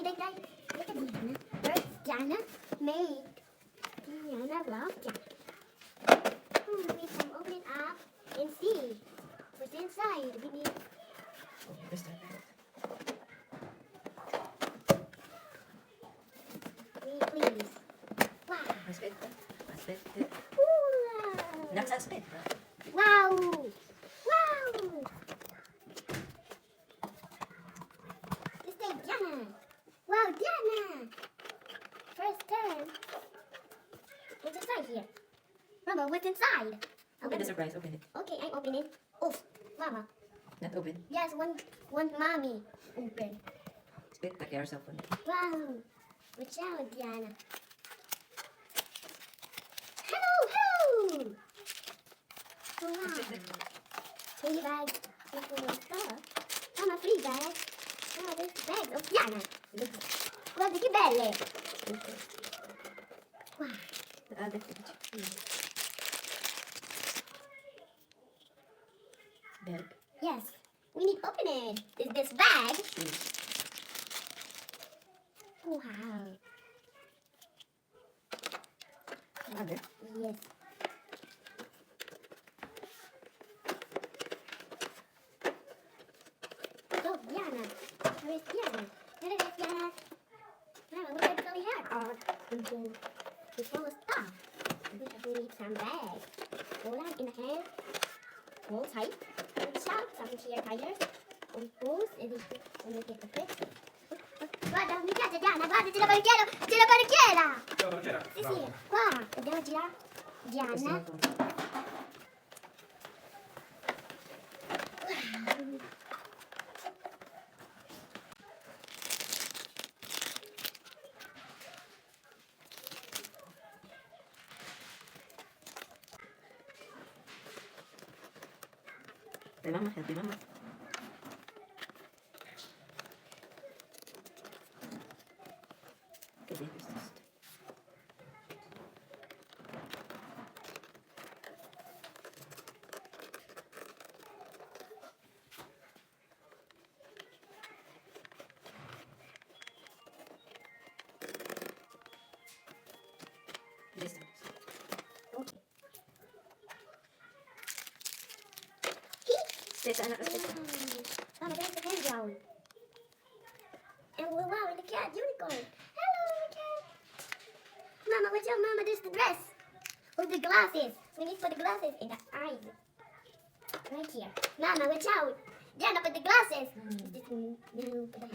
đây đây. Đây cái gì nè? First Diana made. Diana loved it. We can open it up and see what's inside. We need. This time. Please. Wow. Spit. Spit. Wow. Nasa spit. Wow. Wow. This is Diana. Wow, Diana. First turn. What's inside here? Mama, what's inside? Open the surprise. Open it. Okay, I'm opening. Oof, Mama. Not open. Yes, one mommy open. Spit. Take yourself on it. Wow. Watch out, Diana. Hello, hello. Wow. Free bag. Mama, free bag. Oh, this bag of Diana. Guarda che belle. Wow. The other page. Bag. Yes, we need to open it. Is this bag? Wow. Other. Yes. So, Diana. Where is Diana? Where is Diana? Mama, look at the hair. Oh, it's full of stuff. We need some bags. Hold on in the hand. Hold tight. Push out some here tires. We pulls and we get the fix. Guarda, mi piace Diana, guarda, ce la barriera! Ciao, c'era. Sì, sì, qua, andiamo a girare. Diana. Hey, Mama. Help me, Mama. Okay, this is this time. Okay. Spit, anak. Spit. Mama, there's the playground. And wow, and the cat unicorn. Hello, cat. Mama, what's your mama? There's the dress. With the glasses. We need to put the glasses in the eyes. Right here. Mama, watch out. Diana, put the glasses. You put the